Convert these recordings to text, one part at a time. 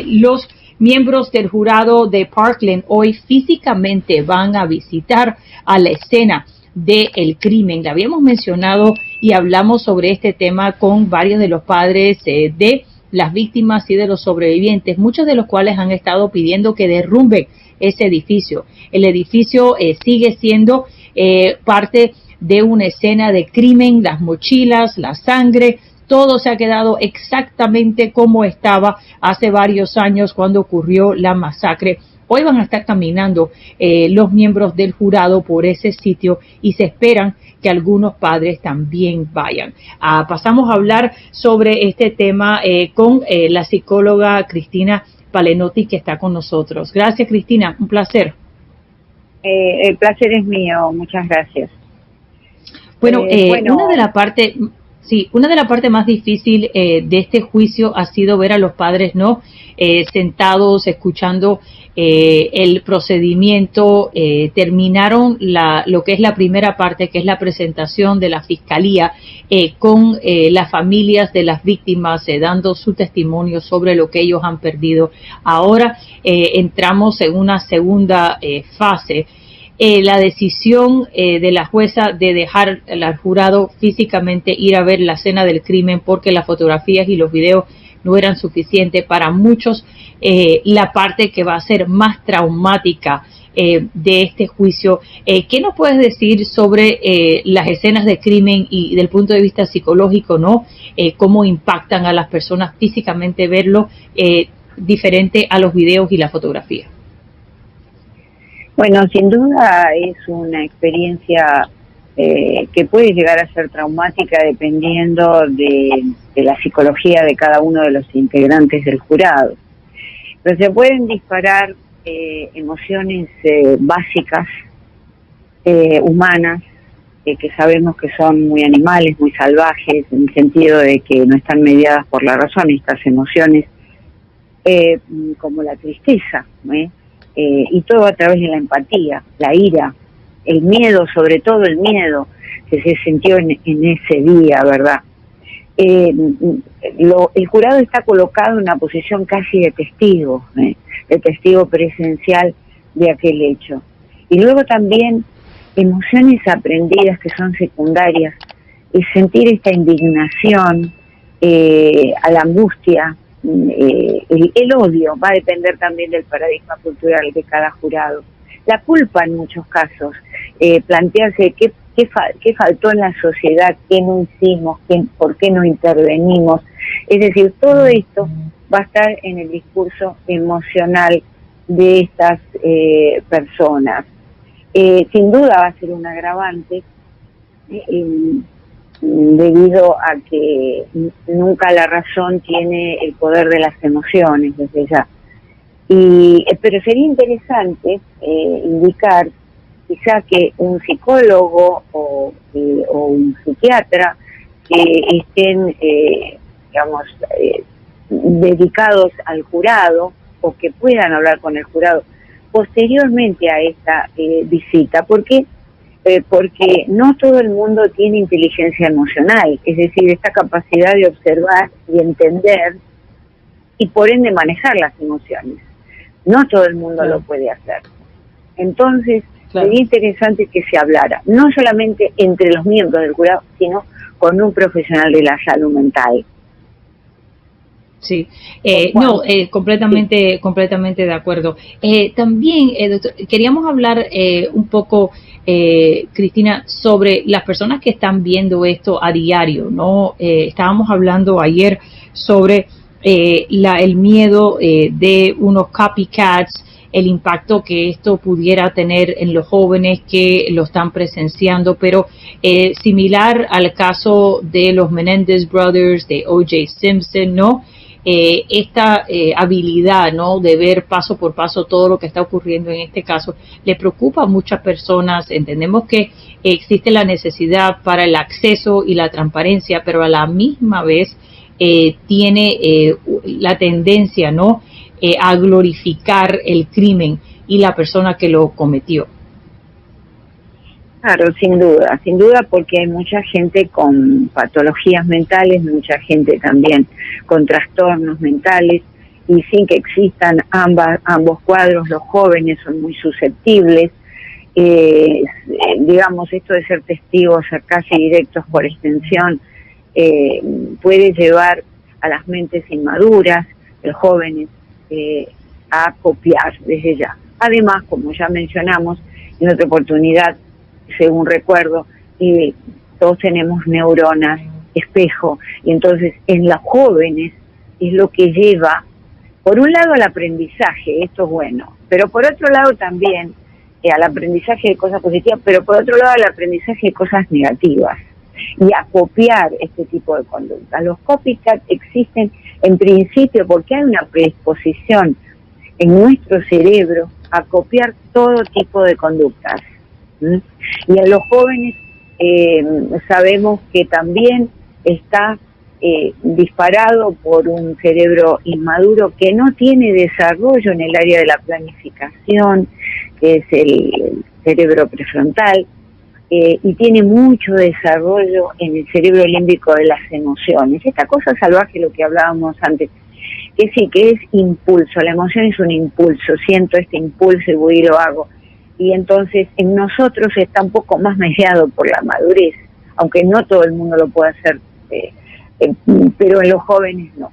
los miembros del jurado de Parkland hoy físicamente van a visitar a la escena del crimen. Le habíamos mencionado y hablamos sobre este tema con varios de los padres de las víctimas y de los sobrevivientes, muchos de los cuales han estado pidiendo que derrumben ese edificio. El edificio sigue siendo parte de una escena de crimen, las mochilas, la sangre, todo se ha quedado exactamente como estaba hace varios años cuando ocurrió la masacre. Hoy van a estar caminando los miembros del jurado por ese sitio y se esperan que algunos padres también vayan. Pasamos a hablar sobre este tema con la psicóloga Cristina Palenotti, que está con nosotros. Gracias, Cristina, un placer. El placer es mío, muchas gracias. Bueno, una de las partes más difíciles de este juicio ha sido ver a los padres sentados, escuchando el procedimiento. Terminaron lo que es la primera parte, que es la presentación de la fiscalía con las familias de las víctimas dando su testimonio sobre lo que ellos han perdido. Ahora entramos en una segunda fase. La decisión de la jueza de dejar al jurado físicamente ir a ver la escena del crimen porque las fotografías y los videos no eran suficientes para muchos, la parte que va a ser más traumática de este juicio. ¿Qué nos puedes decir sobre las escenas de crimen y del punto de vista psicológico, cómo impactan a las personas físicamente verlo diferente a los videos y la fotografía? Bueno, sin duda es una experiencia que puede llegar a ser traumática dependiendo de la psicología de cada uno de los integrantes del jurado. Pero se pueden disparar emociones básicas, humanas, que sabemos que son muy animales, muy salvajes, en el sentido de que no están mediadas por la razón, estas emociones, como la tristeza, y todo a través de la empatía, la ira, el miedo, sobre todo el miedo que se sintió en ese día, ¿verdad? El jurado está colocado en una posición casi de testigo, de testigo presencial de aquel hecho. Y luego también emociones aprendidas que son secundarias, y sentir esta indignación, a la angustia, el odio va a depender también del paradigma cultural de cada jurado. La culpa en muchos casos, plantearse qué faltó en la sociedad, qué no hicimos, por qué no intervenimos. Es decir, todo esto va a estar en el discurso emocional de estas personas. Sin duda va a ser un agravante, debido a que nunca la razón tiene el poder de las emociones desde ya. Pero sería interesante indicar quizá que un psicólogo o un psiquiatra que estén, dedicados al jurado o que puedan hablar con el jurado posteriormente a esta visita, porque no todo el mundo tiene inteligencia emocional, es decir, esta capacidad de observar y entender y por ende manejar las emociones. No todo el mundo lo puede hacer. Entonces, sería interesante que se hablara, no solamente entre los miembros del jurado, sino con un profesional de la salud mental. Sí, completamente de acuerdo. También, doctor, queríamos hablar un poco, Cristina, sobre las personas que están viendo esto a diario, ¿no? Estábamos hablando ayer sobre el miedo de unos copycats, el impacto que esto pudiera tener en los jóvenes que lo están presenciando, pero similar al caso de los Menendez Brothers, de O.J. Simpson, ¿no? Esta habilidad, ¿no?, de ver paso por paso todo lo que está ocurriendo en este caso, le preocupa a muchas personas. Entendemos que existe la necesidad para el acceso y la transparencia, pero a la misma vez tiene la tendencia, ¿no?, a glorificar el crimen y la persona que lo cometió. Claro, sin duda, porque hay mucha gente con patologías mentales, mucha gente también con trastornos mentales, y sin que existan ambos cuadros, los jóvenes son muy susceptibles. Digamos, esto de ser testigos casi directos por extensión puede llevar a las mentes inmaduras, los jóvenes, a copiar desde ya. Además, como ya mencionamos en otra oportunidad, según recuerdo, todos tenemos neuronas espejo, y entonces en los jóvenes es lo que lleva, por un lado, al aprendizaje, esto es bueno, pero por otro lado también al aprendizaje de cosas positivas, pero por otro lado al aprendizaje de cosas negativas, y a copiar este tipo de conducta. Los copycat existen en principio porque hay una predisposición en nuestro cerebro a copiar todo tipo de conductas. Y a los jóvenes sabemos que también está disparado por un cerebro inmaduro que no tiene desarrollo en el área de la planificación, que es el cerebro prefrontal, y tiene mucho desarrollo en el cerebro límbico de las emociones. Esta cosa salvaje, lo que hablábamos antes, que sí, que es impulso, la emoción es un impulso, siento este impulso y voy y lo hago. Y entonces en nosotros está un poco más mediado por la madurez, aunque no todo el mundo lo puede hacer, pero en los jóvenes no.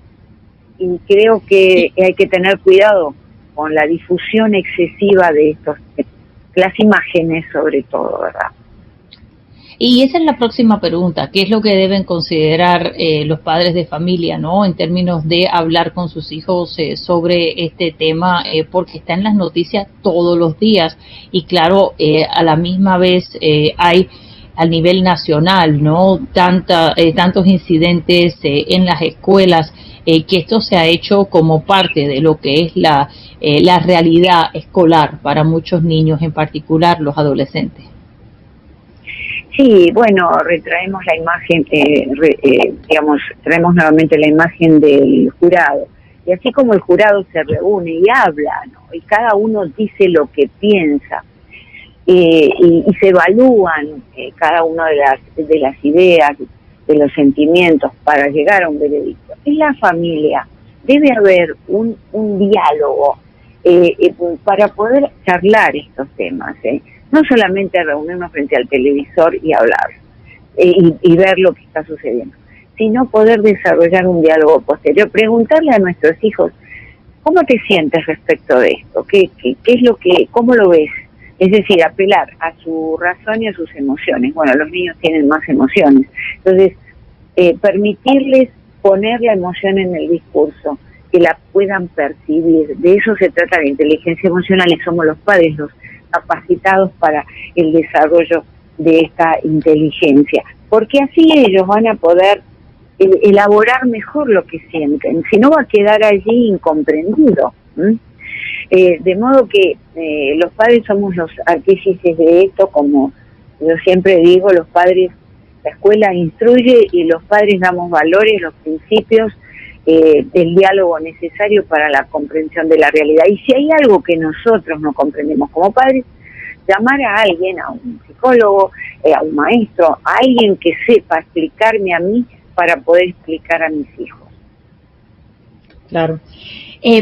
Y creo que hay que tener cuidado con la difusión excesiva de las imágenes sobre todo, ¿verdad? Y esa es la próxima pregunta, ¿qué es lo que deben considerar los padres de familia, ¿no? En términos de hablar con sus hijos sobre este tema, porque está en las noticias todos los días y claro, a la misma vez hay al nivel nacional, ¿no? Tantos incidentes en las escuelas, que esto se ha hecho como parte de lo que es la realidad escolar para muchos niños, en particular los adolescentes. Sí, bueno, retraemos la imagen, traemos nuevamente la imagen del jurado. Y así como el jurado se reúne y habla, ¿no? Y cada uno dice lo que piensa, y se evalúan cada una de las ideas, de los sentimientos para llegar a un veredicto. En la familia debe haber un diálogo para poder charlar estos temas, no solamente reunirnos frente al televisor y hablar y ver lo que está sucediendo, sino poder desarrollar un diálogo posterior, preguntarle a nuestros hijos, ¿cómo te sientes respecto de esto? ¿Qué es lo cómo lo ves? Es decir, apelar a su razón y a sus emociones. Bueno, los niños tienen más emociones, entonces permitirles poner la emoción en el discurso, que la puedan percibir. De eso se trata la inteligencia emocional, y somos los padres los capacitados para el desarrollo de esta inteligencia, porque así ellos van a poder elaborar mejor lo que sienten, si no va a quedar allí incomprendido. De modo que los padres somos los artífices de esto, como yo siempre digo, los padres, la escuela instruye y los padres damos valores, los principios, el diálogo necesario para la comprensión de la realidad. Y si hay algo que nosotros no comprendemos como padres, llamar a alguien, a un psicólogo, a un maestro, a alguien que sepa explicarme a mí para poder explicar a mis hijos. Claro.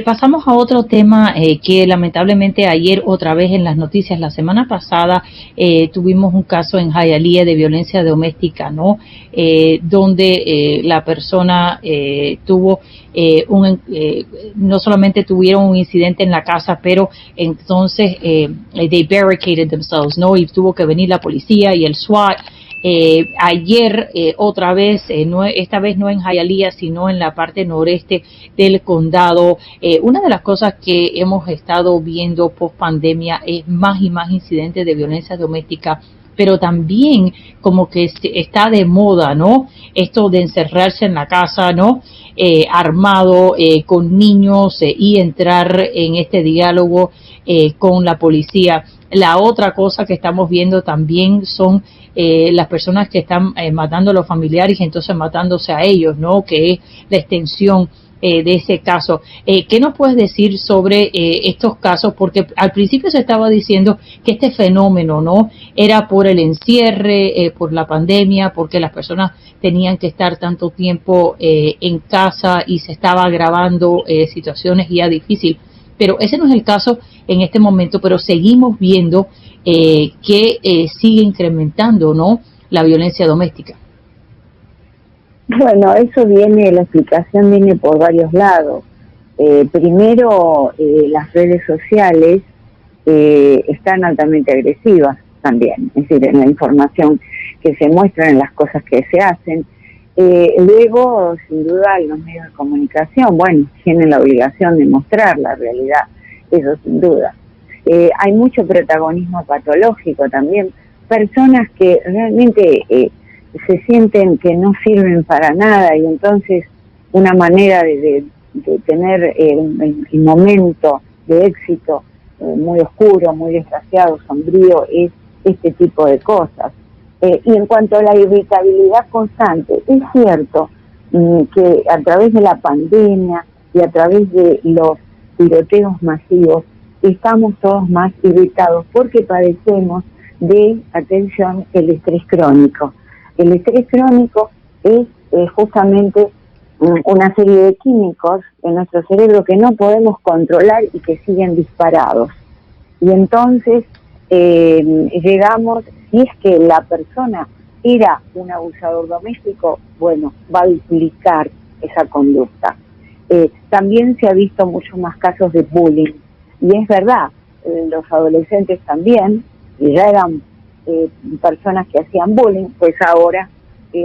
Pasamos a otro tema que lamentablemente ayer otra vez en las noticias, la semana pasada tuvimos un caso en Hialeah de violencia doméstica, ¿no? Donde la persona tuvo no solamente tuvieron un incidente en la casa, pero entonces they barricaded themselves, ¿no? Y tuvo que venir la policía y el SWAT. Ayer otra vez, esta vez no en Hialeah, sino en la parte noreste del condado. Una de las cosas que hemos estado viendo post pandemia es más y más incidentes de violencia doméstica, pero también como que está de moda, ¿no? Esto de encerrarse en la casa, ¿no? Armado, con niños, y entrar en este diálogo con la policía. La otra cosa que estamos viendo también son las personas que están matando a los familiares y entonces matándose a ellos, ¿no? Que es la extensión de ese caso. ¿Qué nos puedes decir sobre estos casos? Porque al principio se estaba diciendo que este fenómeno no era por el encierre, por la pandemia, porque las personas tenían que estar tanto tiempo en casa y se estaba agravando situaciones ya difíciles. Pero ese no es el caso en este momento, pero seguimos viendo que sigue incrementando, ¿no?, la violencia doméstica. Bueno, eso viene, la explicación viene por varios lados. Primero, las redes sociales están altamente agresivas también, es decir, en la información que se muestra, en las cosas que se hacen. Luego, sin duda, los medios de comunicación, bueno, tienen la obligación de mostrar la realidad, eso sin duda. Hay mucho protagonismo patológico también, personas que realmente se sienten que no sirven para nada, y entonces una manera de tener el momento de éxito muy oscuro, muy desgraciado, sombrío, es este tipo de cosas. Y en cuanto a la irritabilidad constante, es cierto que a través de la pandemia y a través de los tiroteos masivos estamos todos más irritados porque padecemos de, atención, el estrés crónico. El estrés crónico es justamente una serie de químicos en nuestro cerebro que no podemos controlar y que siguen disparados. Y entonces llegamos, si es que la persona era un abusador doméstico, bueno, va a duplicar esa conducta. También se ha visto muchos más casos de bullying, y es verdad, los adolescentes también, y ya eran personas que hacían bullying, pues ahora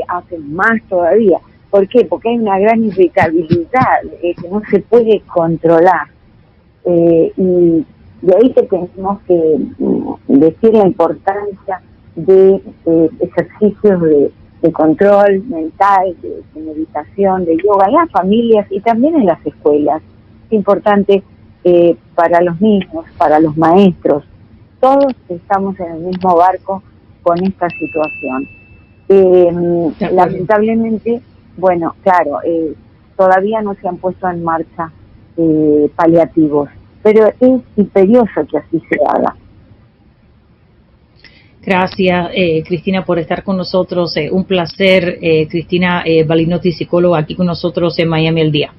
hacen más todavía. ¿Por qué? Porque hay una gran irritabilidad que no se puede controlar. Y de ahí que tenemos que decir la importancia de ejercicios de control mental, de meditación, de yoga en las familias y también en las escuelas. Es importante para los niños, para los maestros. Todos estamos en el mismo barco con esta situación. Lamentablemente, bueno, claro, todavía no se han puesto en marcha paliativos, pero es imperioso que así se haga. Gracias, Cristina, por estar con nosotros. Un placer, Cristina Balinotti, psicóloga, aquí con nosotros en Miami al Día.